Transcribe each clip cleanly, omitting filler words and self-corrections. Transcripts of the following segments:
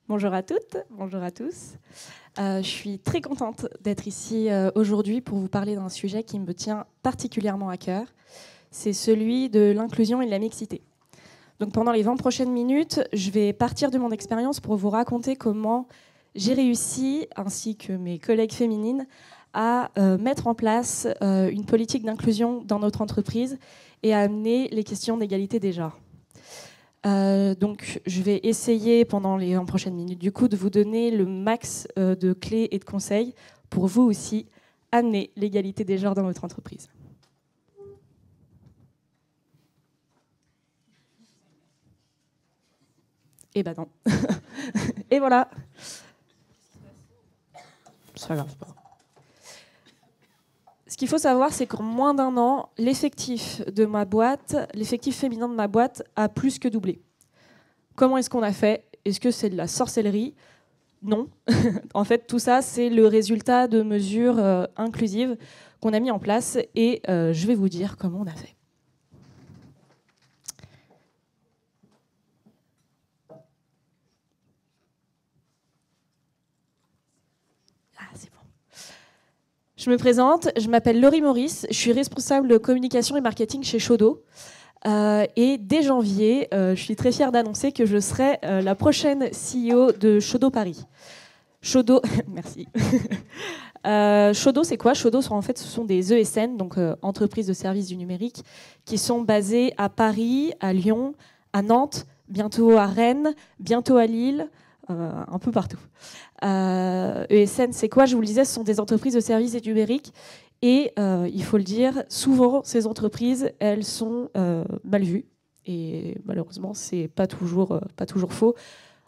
Bonjour à toutes, bonjour à tous. Je suis très contente d'être ici aujourd'hui pour vous parler d'un sujet qui me tient particulièrement à cœur. C'est celui de l'inclusion et de la mixité. Donc pendant les 20 prochaines minutes, je vais partir de mon expérience pour vous raconter comment j'ai réussi, ainsi que mes collègues féminines, à mettre en place une politique d'inclusion dans notre entreprise et à amener les questions d'égalité des genres. Donc, je vais essayer pendant les 20 prochaines minutes du coup de vous donner le max de clés et de conseils pour vous aussi amener l'égalité des genres dans votre entreprise. Et ben non. Et voilà. C'est pas grave. Ce qu'il faut savoir, c'est qu'en moins d'un an, l'effectif féminin de ma boîte a plus que doublé. Comment est-ce qu'on a fait? Est-ce que c'est de la sorcellerie? Non. En fait, tout ça, c'est le résultat de mesures inclusives qu'on a mis en place et je vais vous dire comment on a fait. C'est bon. Je me présente, je m'appelle Laurie Maurice, je suis responsable de communication et marketing chez Shodo. Et dès janvier, je suis très fière d'annoncer que je serai la prochaine CEO de Shodo Paris. Shodo, merci. Shodo, c'est quoi? Shodo, en fait, ce sont des ESN, donc entreprises de services du numérique, qui sont basées à Paris, à Lyon, à Nantes, bientôt à Rennes, bientôt à Lille, un peu partout. ESN, c'est quoi? Je vous le disais, ce sont des entreprises de services et numérique. Et il faut le dire, souvent, ces entreprises, elles sont mal vues. Et malheureusement, c'est pas toujours faux.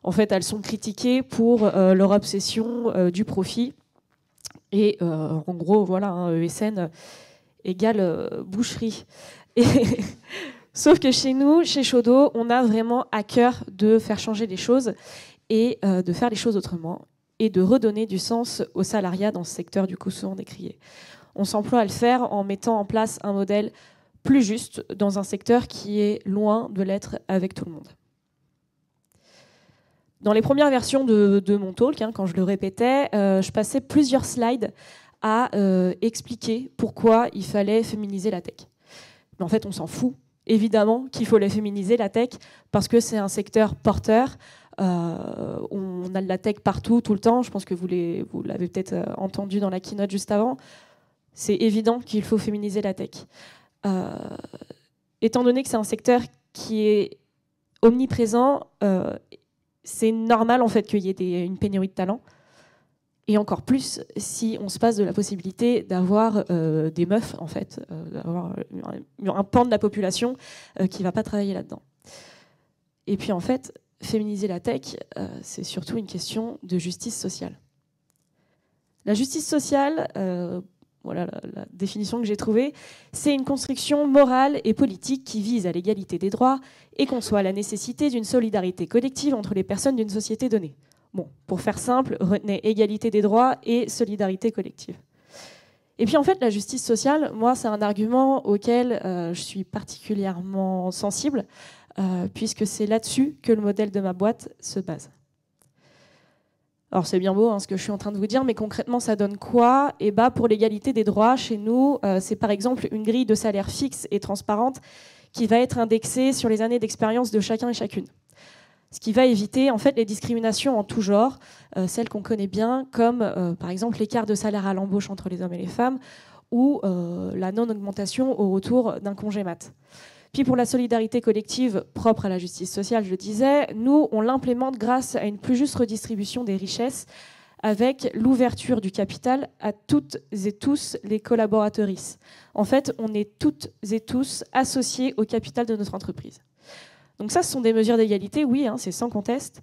En fait, elles sont critiquées pour leur obsession du profit. Et en gros, voilà, hein, ESN égale boucherie. Et sauf que chez nous, chez Shodo, on a vraiment à cœur de faire changer les choses et de faire les choses autrement et de redonner du sens au salariat dans ce secteur du coup souvent décrié. On s'emploie à le faire en mettant en place un modèle plus juste dans un secteur qui est loin de l'être avec tout le monde. Dans les premières versions de mon talk, quand je le répétais, je passais plusieurs slides à expliquer pourquoi il fallait féminiser la tech. Mais en fait, on s'en fout. Évidemment qu'il faut la féminiser, la tech, parce que c'est un secteur porteur. On a de la tech partout, tout le temps. Je pense que vous l'avez peut-être entendu dans la keynote juste avant. C'est évident qu'il faut féminiser la tech. Étant donné que c'est un secteur qui est omniprésent, c'est normal en fait qu'il y ait une pénurie de talent. Et encore plus si on se passe de la possibilité d'avoir des meufs, en fait, d'avoir un pan de la population qui ne va pas travailler là-dedans. Et puis en fait, féminiser la tech, c'est surtout une question de justice sociale. La justice sociale, voilà la définition que j'ai trouvée, c'est une construction morale et politique qui vise à l'égalité des droits et conçoit la nécessité d'une solidarité collective entre les personnes d'une société donnée. Bon, pour faire simple, retenez égalité des droits et solidarité collective. Et puis en fait, la justice sociale, moi, c'est un argument auquel je suis particulièrement sensible, puisque c'est là-dessus que le modèle de ma boîte se base. Alors c'est bien beau ce que je suis en train de vous dire, mais concrètement ça donne quoi? Et pour l'égalité des droits, chez nous, c'est par exemple une grille de salaire fixe et transparente qui va être indexée sur les années d'expérience de chacun et chacune. Ce qui va éviter en fait les discriminations en tout genre, celles qu'on connaît bien, comme par exemple l'écart de salaire à l'embauche entre les hommes et les femmes, ou la non-augmentation au retour d'un congé mat. Puis pour la solidarité collective propre à la justice sociale, je le disais, nous, on l'implémente grâce à une plus juste redistribution des richesses avec l'ouverture du capital à toutes et tous les collaboratrices. En fait, on est toutes et tous associés au capital de notre entreprise. Donc ça, ce sont des mesures d'égalité, oui, c'est sans conteste,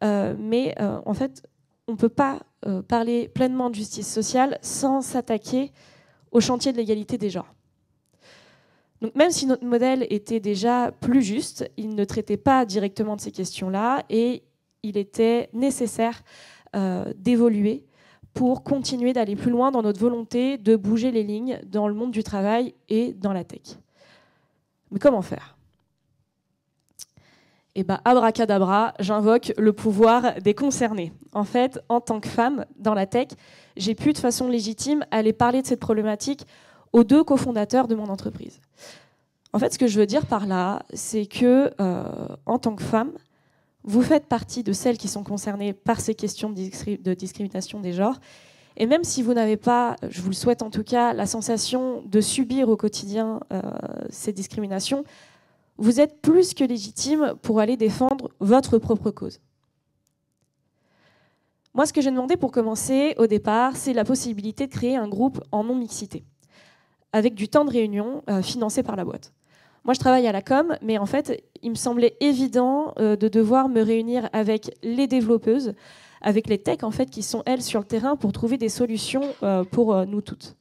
mais en fait, on ne peut pas parler pleinement de justice sociale sans s'attaquer au chantier de l'égalité des genres. Donc même si notre modèle était déjà plus juste, il ne traitait pas directement de ces questions-là et il était nécessaire d'évoluer pour continuer d'aller plus loin dans notre volonté de bouger les lignes dans le monde du travail et dans la tech. Mais comment faire? Et bah, abracadabra, j'invoque le pouvoir des concernés. En fait, en tant que femme dans la tech, j'ai pu de façon légitime aller parler de cette problématique aux 2 cofondateurs de mon entreprise. En fait, ce que je veux dire par là, c'est que en tant que femme, vous faites partie de celles qui sont concernées par ces questions de discrimination des genres. Et même si vous n'avez pas, je vous le souhaite en tout cas, la sensation de subir au quotidien ces discriminations, vous êtes plus que légitime pour aller défendre votre propre cause. Moi, ce que j'ai demandé pour commencer au départ, c'est la possibilité de créer un groupe en non-mixité, avec du temps de réunion financé par la boîte. Moi, je travaille à la com, mais en fait, il me semblait évident de devoir me réunir avec les développeuses, avec les techs, en fait, qui sont, elles, sur le terrain pour trouver des solutions pour nous toutes.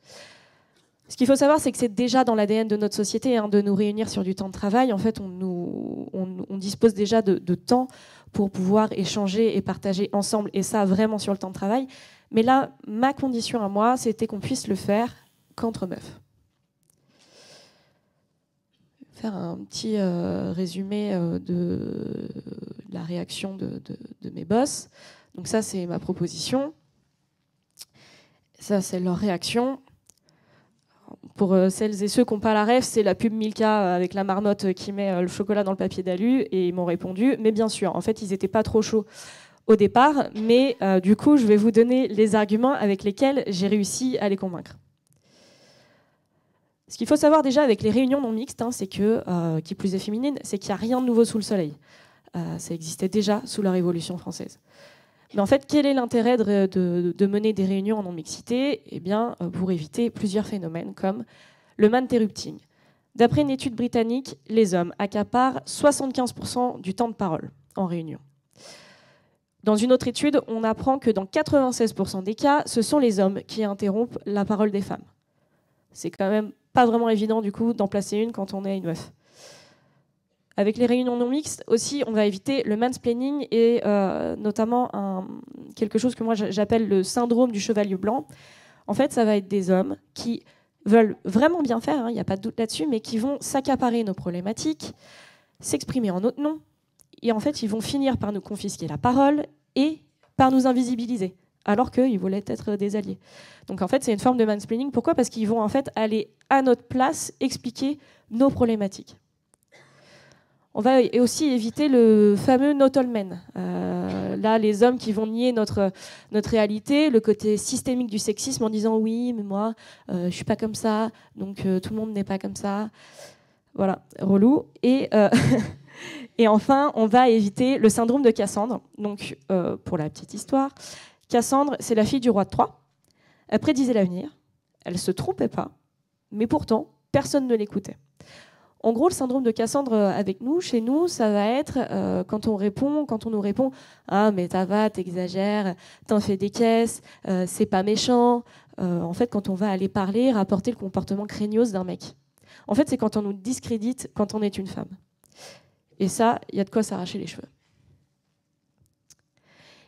Ce qu'il faut savoir, c'est que c'est déjà dans l'ADN de notre société de nous réunir sur du temps de travail. En fait, on dispose déjà de temps pour pouvoir échanger et partager ensemble, et ça vraiment sur le temps de travail. Mais là, ma condition à moi, c'était qu'on puisse le faire qu'entre meufs. Faire un petit résumé de la réaction de mes boss. Donc ça, c'est ma proposition. Ça, c'est leur réaction. Pour celles et ceux qui n'ont pas la ref, c'est la pub Milka avec la marmotte qui met le chocolat dans le papier d'alu, et ils m'ont répondu, mais bien sûr, en fait, ils n'étaient pas trop chauds au départ, mais du coup, je vais vous donner les arguments avec lesquels j'ai réussi à les convaincre. Ce qu'il faut savoir déjà avec les réunions non mixtes, c'est que, qui plus est féminine, c'est qu'il n'y a rien de nouveau sous le soleil. Ça existait déjà sous la Révolution française. Mais en fait, quel est l'intérêt de mener des réunions en non-mixité ? Eh bien, pour éviter plusieurs phénomènes comme le man-interrupting. D'après une étude britannique, les hommes accaparent 75% du temps de parole en réunion. Dans une autre étude, on apprend que dans 96% des cas, ce sont les hommes qui interrompent la parole des femmes. C'est quand même pas vraiment évident, du coup, d'en placer une quand on est une meuf. Avec les réunions non mixtes aussi, on va éviter le mansplaining et notamment quelque chose que moi j'appelle le syndrome du chevalier blanc. En fait, ça va être des hommes qui veulent vraiment bien faire, il n'y a pas de doute là-dessus, mais qui vont s'accaparer nos problématiques, s'exprimer en notre nom, et en fait, ils vont finir par nous confisquer la parole et par nous invisibiliser, alors qu'ils voulaient être des alliés. Donc en fait, c'est une forme de mansplaining. Pourquoi ? Parce qu'ils vont en fait aller à notre place expliquer nos problématiques. On va aussi éviter le fameux not all men. Là, les hommes qui vont nier notre réalité, le côté systémique du sexisme en disant oui, mais moi, je suis pas comme ça, donc tout le monde n'est pas comme ça. Voilà, relou. Et enfin, on va éviter le syndrome de Cassandre. Donc, pour la petite histoire, Cassandre, c'est la fille du roi de Troie. Elle prédisait l'avenir, elle se trompait pas, mais pourtant, personne ne l'écoutait. En gros, le syndrome de Cassandre avec nous, chez nous, ça va être quand on nous répond « Ah, mais ça va, t'exagères, t'en fais des caisses, c'est pas méchant. » En fait, quand on va aller parler, rapporter le comportement craignos d'un mec. En fait, c'est quand on nous discrédite quand on est une femme. Et ça, il y a de quoi s'arracher les cheveux.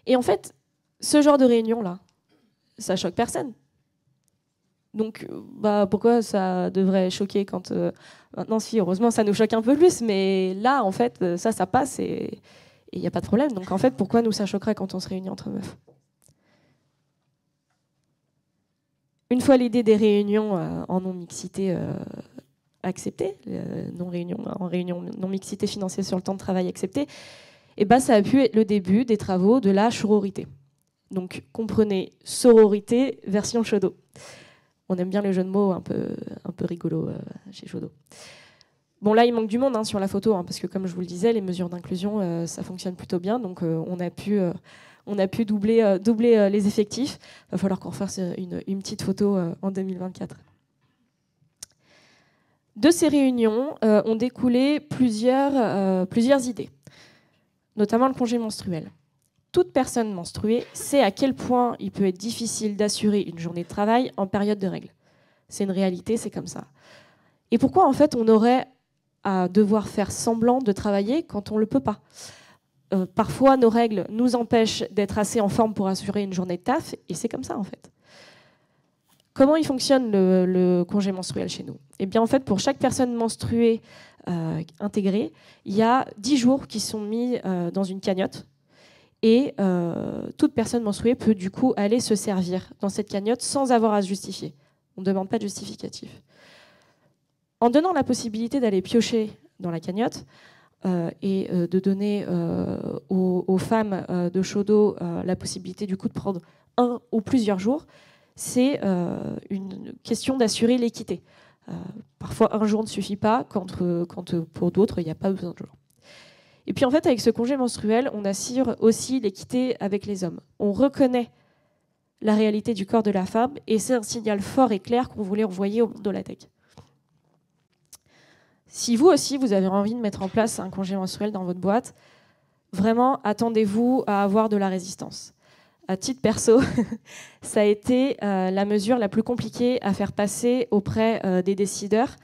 Et en fait, ce genre de réunion-là, ça choque personne. Donc, pourquoi ça devrait choquer quand... maintenant, si, heureusement, ça nous choque un peu plus, mais là, en fait, ça passe et il n'y a pas de problème. Donc, en fait, pourquoi nous, ça choquerait quand on se réunit entre meufs ? Une fois l'idée des réunions en non-mixité acceptée, en réunion non-mixité financée sur le temps de travail acceptée, ça a pu être le début des travaux de la sororité. Donc, comprenez sororité version Chaudot. On aime bien les jeux de mots un peu rigolos chez Chaudot. Bon, là, il manque du monde sur la photo, parce que, comme je vous le disais, les mesures d'inclusion, ça fonctionne plutôt bien. Donc, on a pu doubler les effectifs. Il va falloir qu'on fasse une petite photo en 2024. De ces réunions ont découlé plusieurs idées, notamment le congé menstruel. Toute personne menstruée sait à quel point il peut être difficile d'assurer une journée de travail en période de règles. C'est une réalité, c'est comme ça. Et pourquoi, en fait, on aurait à devoir faire semblant de travailler quand on ne le peut pas ? Parfois, nos règles nous empêchent d'être assez en forme pour assurer une journée de taf, et c'est comme ça, en fait. Comment il fonctionne le congé menstruel chez nous ? Eh bien, en fait, pour chaque personne menstruée intégrée, il y a 10 jours qui sont mis dans une cagnotte. Et toute personne menstruée peut du coup aller se servir dans cette cagnotte sans avoir à se justifier. On ne demande pas de justificatif. En donnant la possibilité d'aller piocher dans la cagnotte et de donner aux femmes de Chaudot la possibilité du coup de prendre un ou plusieurs jours, c'est une question d'assurer l'équité. Parfois un jour ne suffit pas quand pour d'autres il n'y a pas besoin de jours. Et puis en fait, avec ce congé menstruel, on assure aussi l'équité avec les hommes. On reconnaît la réalité du corps de la femme et c'est un signal fort et clair qu'on voulait envoyer au monde de la tech. Si vous aussi, vous avez envie de mettre en place un congé menstruel dans votre boîte, vraiment, attendez-vous à avoir de la résistance. À titre perso, ça a été la mesure la plus compliquée à faire passer auprès des décideurs.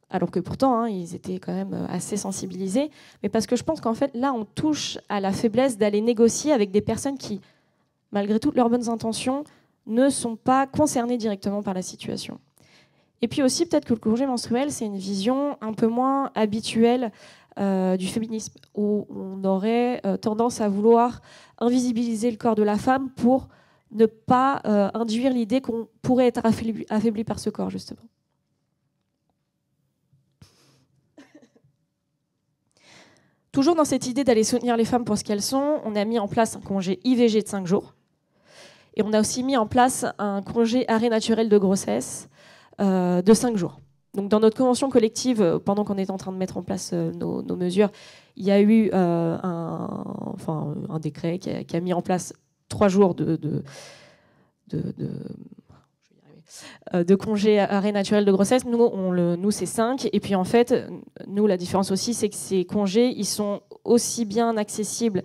Alors que pourtant, ils étaient quand même assez sensibilisés. Mais parce que je pense qu'en fait, là, on touche à la faiblesse d'aller négocier avec des personnes qui, malgré toutes leurs bonnes intentions, ne sont pas concernées directement par la situation. Et puis aussi, peut-être que le congé menstruel, c'est une vision un peu moins habituelle du féminisme, où on aurait tendance à vouloir invisibiliser le corps de la femme pour ne pas induire l'idée qu'on pourrait être affaibli par ce corps, justement. Toujours dans cette idée d'aller soutenir les femmes pour ce qu'elles sont, on a mis en place un congé IVG de 5 jours. Et on a aussi mis en place un congé arrêt naturel de grossesse de 5 jours. Donc dans notre convention collective, pendant qu'on est en train de mettre en place nos mesures, il y a eu un décret qui a mis en place 3 jours de congé arrêt naturel de grossesse. Nous c'est 5. Et puis en fait, nous, la différence aussi, c'est que ces congés, ils sont aussi bien accessibles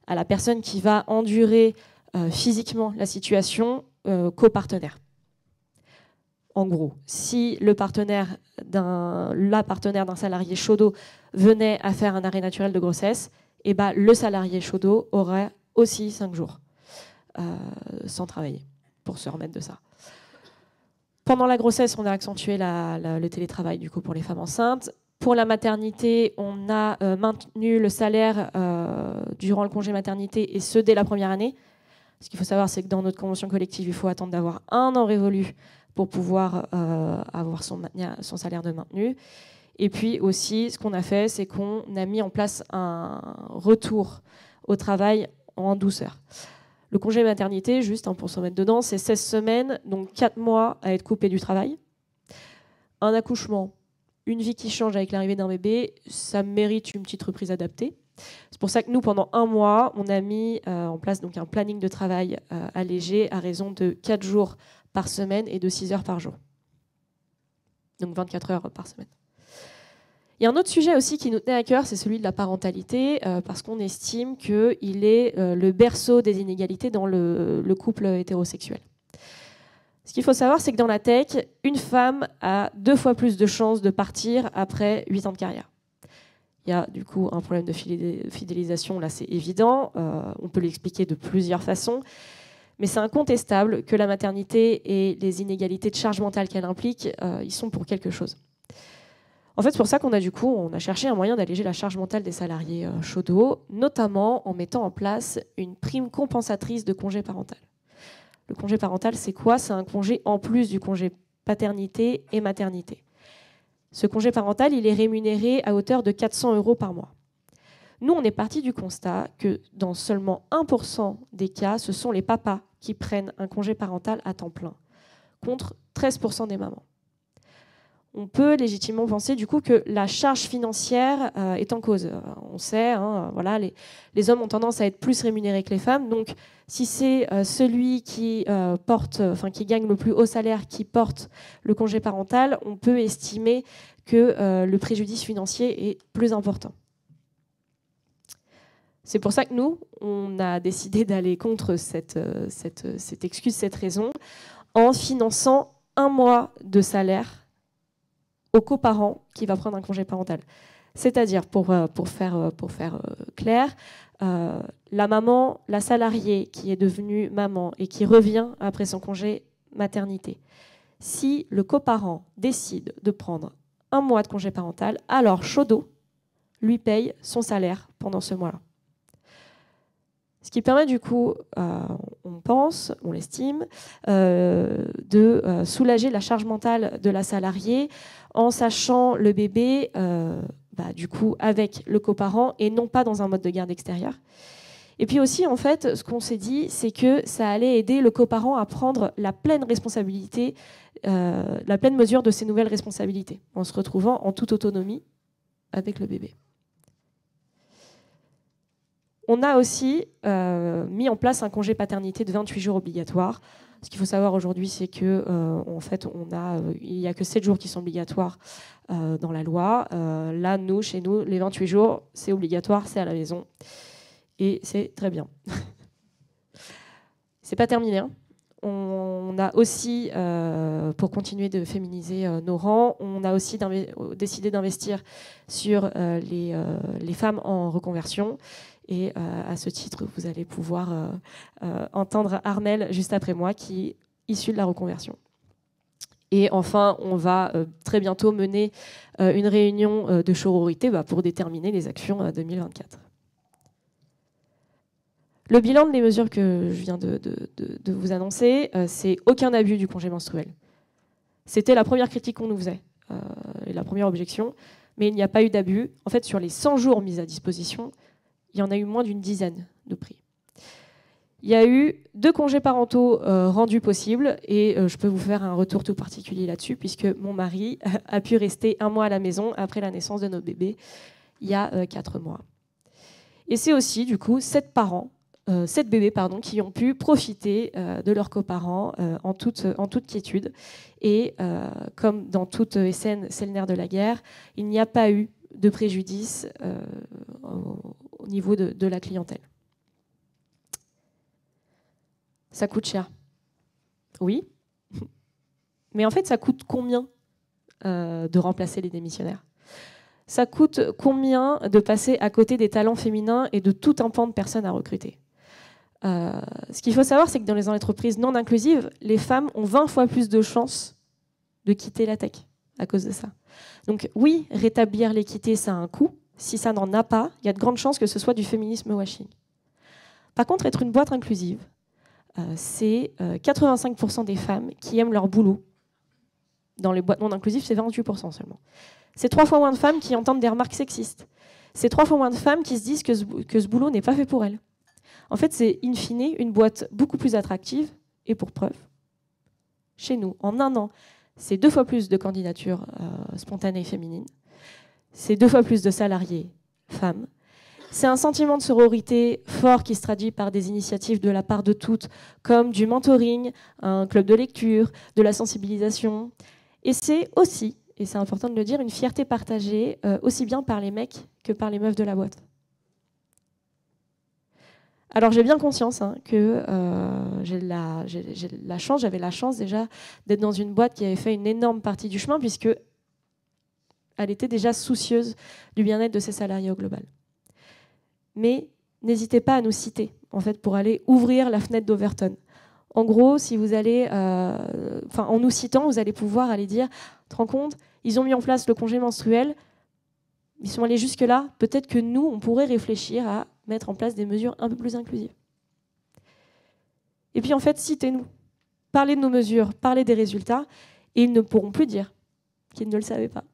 à la personne qui va endurer physiquement la situation qu'au partenaire. En gros, si la partenaire d'un salarié Chaudot venait à faire un arrêt naturel de grossesse, eh ben, le salarié Chaudot aurait aussi 5 jours sans travailler pour se remettre de ça. Pendant la grossesse, on a accentué le télétravail du coup, pour les femmes enceintes. Pour la maternité, on a maintenu le salaire durant le congé maternité et ce dès la première année. Ce qu'il faut savoir, c'est que dans notre convention collective, il faut attendre d'avoir 1 an révolu pour pouvoir avoir son salaire de maintenu. Et puis aussi, ce qu'on a fait, c'est qu'on a mis en place un retour au travail en douceur. Le congé maternité, juste pour se mettre dedans, c'est 16 semaines, donc 4 mois à être coupé du travail. Un accouchement, une vie qui change avec l'arrivée d'un bébé, ça mérite une petite reprise adaptée. C'est pour ça que nous, pendant 1 mois, on a mis en place donc, un planning de travail allégé à raison de 4 jours par semaine et de 6 heures par jour. Donc 24 heures par semaine. Il y a un autre sujet aussi qui nous tenait à cœur, c'est celui de la parentalité, parce qu'on estime qu'il est le berceau des inégalités dans le couple hétérosexuel. Ce qu'il faut savoir, c'est que dans la tech, une femme a 2 fois plus de chances de partir après 8 ans de carrière. Il y a du coup un problème de fidélisation, là c'est évident, on peut l'expliquer de plusieurs façons, mais c'est incontestable que la maternité et les inégalités de charge mentale qu'elle implique, ils sont pour quelque chose. En fait, c'est pour ça qu'on a cherché un moyen d'alléger la charge mentale des salariés Chaudot, notamment en mettant en place une prime compensatrice de congé parental. Le congé parental, c'est quoi? C'est un congé en plus du congé paternité et maternité. Ce congé parental, il est rémunéré à hauteur de 400 € par mois. Nous, on est parti du constat que dans seulement 1% des cas, ce sont les papas qui prennent un congé parental à temps plein, contre 13% des mamans. On peut légitimement penser du coup que la charge financière est en cause. On sait, voilà, les hommes ont tendance à être plus rémunérés que les femmes. Donc, si c'est celui qui gagne le plus haut salaire qui porte le congé parental, on peut estimer que le préjudice financier est plus important. C'est pour ça que nous, on a décidé d'aller contre cette excuse, cette raison, en finançant 1 mois de salaire au coparent qui va prendre un congé parental. C'est-à-dire, pour faire clair, la maman, la salariée qui est devenue maman et qui revient après son congé maternité, si le coparent décide de prendre 1 mois de congé parental, alors Chaudot lui paye son salaire pendant ce mois-là. Ce qui permet du coup, on pense, on l'estime, de soulager la charge mentale de la salariée en sachant le bébé du coup avec le coparent et non pas dans un mode de garde extérieur. Et puis aussi, en fait, ce qu'on s'est dit, c'est que ça allait aider le coparent à prendre la pleine responsabilité, la pleine mesure de ses nouvelles responsabilités, en se retrouvant en toute autonomie avec le bébé. On a aussi mis en place un congé paternité de 28 jours obligatoire. Ce qu'il faut savoir aujourd'hui, c'est que en fait, il n'y a que 7 jours qui sont obligatoires dans la loi. Là, chez nous, les 28 jours, c'est obligatoire, c'est à la maison. Et c'est très bien. C'est pas terminé, hein. On a aussi, pour continuer de féminiser nos rangs, on a aussi décidé d'investir sur les femmes en reconversion. Et à ce titre, vous allez pouvoir entendre Armelle juste après moi, qui est issue de la reconversion. Et enfin, on va très bientôt mener une réunion de sororité pour déterminer les actions 2024. Le bilan des mesures que je viens de vous annoncer, c'est aucun abus du congé menstruel. C'était la première critique qu'on nous faisait, et la première objection, mais il n'y a pas eu d'abus. En fait, sur les 100 jours mis à disposition, il y en a eu moins d'une dizaine de pris. Il y a eu 2 congés parentaux rendus possibles, et je peux vous faire un retour tout particulier là-dessus, puisque mon mari a pu rester 1 mois à la maison après la naissance de notre bébé, il y a 4 mois. Et c'est aussi, du coup, 7 bébés qui ont pu profiter de leurs coparents en toute quiétude. Et comme dans toute SN, c'est le nerf de la guerre, il n'y a pas eu de préjudice au niveau de la clientèle. Ça coûte cher. Oui. Mais en fait, ça coûte combien de remplacer les démissionnaires? Ça coûte combien de passer à côté des talents féminins et de tout un pan de personnes à recruter? Ce qu'il faut savoir, c'est que dans les entreprises non inclusives, les femmes ont 20 fois plus de chances de quitter la tech à cause de ça. Donc oui, rétablir l'équité, ça a un coût. Si ça n'en a pas, il y a de grandes chances que ce soit du féminisme washing. Par contre, être une boîte inclusive, c'est 85% des femmes qui aiment leur boulot. Dans les boîtes non inclusives, c'est 28% seulement. C'est 3 fois moins de femmes qui entendent des remarques sexistes. C'est 3 fois moins de femmes qui se disent que ce boulot n'est pas fait pour elles. En fait, c'est in fine une boîte beaucoup plus attractive. Et pour preuve, chez nous, en 1 an, c'est 2 fois plus de candidatures spontanées féminines. C'est 2 fois plus de salariés femmes. C'est un sentiment de sororité fort qui se traduit par des initiatives de la part de toutes, comme du mentoring, un club de lecture, de la sensibilisation. Et c'est aussi, et c'est important de le dire, une fierté partagée aussi bien par les mecs que par les meufs de la boîte. Alors j'ai bien conscience que j'avais la chance déjà d'être dans une boîte qui avait fait une énorme partie du chemin, puisque elle était déjà soucieuse du bien-être de ses salariés au global. Mais n'hésitez pas à nous citer, en fait, pour aller ouvrir la fenêtre d'Overton. En gros, si vous allez, en nous citant, vous allez pouvoir aller dire, tu te rends compte, ils ont mis en place le congé menstruel, ils sont allés jusque-là, peut-être que nous, on pourrait réfléchir à mettre en place des mesures un peu plus inclusives. Et puis en fait, citez-nous, parlez de nos mesures, parlez des résultats, et ils ne pourront plus dire qu'ils ne le savaient pas.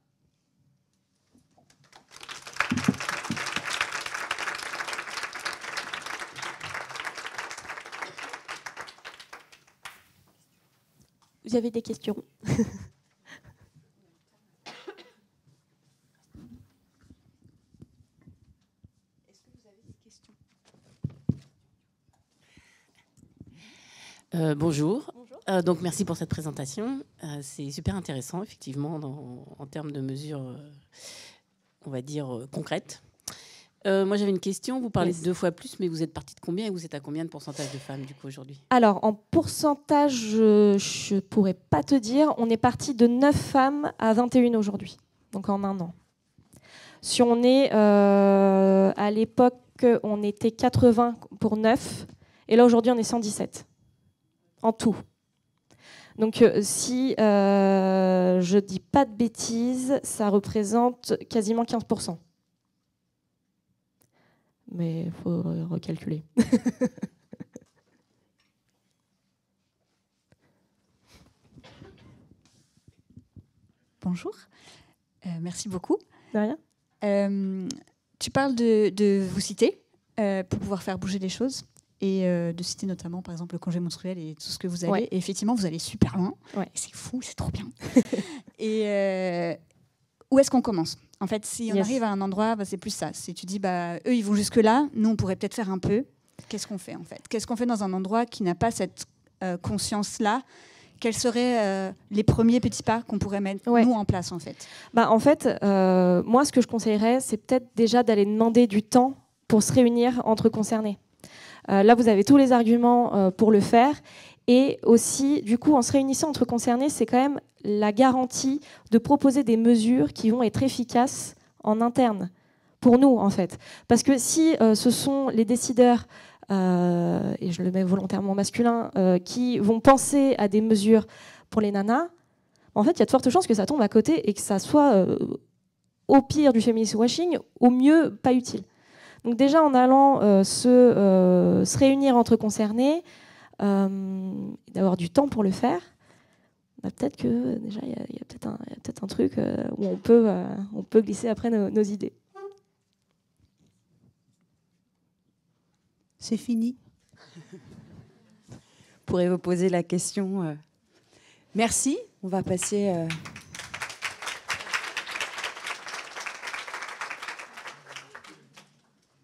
Vous avez des questions? Bonjour. Donc merci pour cette présentation. C'est super intéressant, effectivement, en termes de mesures, on va dire, concrètes. Moi, j'avais une question. Vous parlez de 2 fois plus, mais vous êtes partie de combien et vous êtes à combien de pourcentage de femmes, du coup, aujourd'hui? Alors, en pourcentage, je ne pourrais pas te dire. On est parti de 9 femmes à 21 aujourd'hui, donc en 1 an. Si on est, à l'époque, on était 80 pour 9, et là, aujourd'hui, on est 117. En tout. Donc si je dis pas de bêtises, ça représente quasiment 15%. Mais il faut recalculer. Bonjour, merci beaucoup. De rien. Tu parles de vous citer pour pouvoir faire bouger les choses et de citer notamment par exemple le congé menstruel et tout ce que vous avez. Ouais. Et effectivement, vous allez super loin. Ouais. Et c'est fou, c'est trop bien. Et où est-ce qu'on commence? En fait, si on arrive à un endroit, c'est plus ça. Si tu dis, eux, ils vont jusque-là, nous, on pourrait peut-être faire un peu. Qu'est-ce qu'on fait en fait? Qu'est-ce qu'on fait dans un endroit qui n'a pas cette conscience-là? Quels seraient les premiers petits pas qu'on pourrait mettre nous en place en fait? En fait, moi, ce que je conseillerais, c'est peut-être déjà d'aller demander du temps pour se réunir entre concernés. Là, vous avez tous les arguments pour le faire. Et aussi, du coup, en se réunissant entre concernés, c'est quand même la garantie de proposer des mesures qui vont être efficaces en interne, pour nous, en fait. Parce que si ce sont les décideurs, et je le mets volontairement masculin, qui vont penser à des mesures pour les nanas, en fait, il y a de fortes chances que ça tombe à côté et que ça soit, au pire, du feminist washing, au mieux, pas utile. Donc déjà, en allant se réunir entre concernés, d'avoir du temps pour le faire, peut-être que déjà il y a peut-être un truc où on peut glisser après nos idées. C'est fini. Pourrez vous poser la question. Merci. On va passer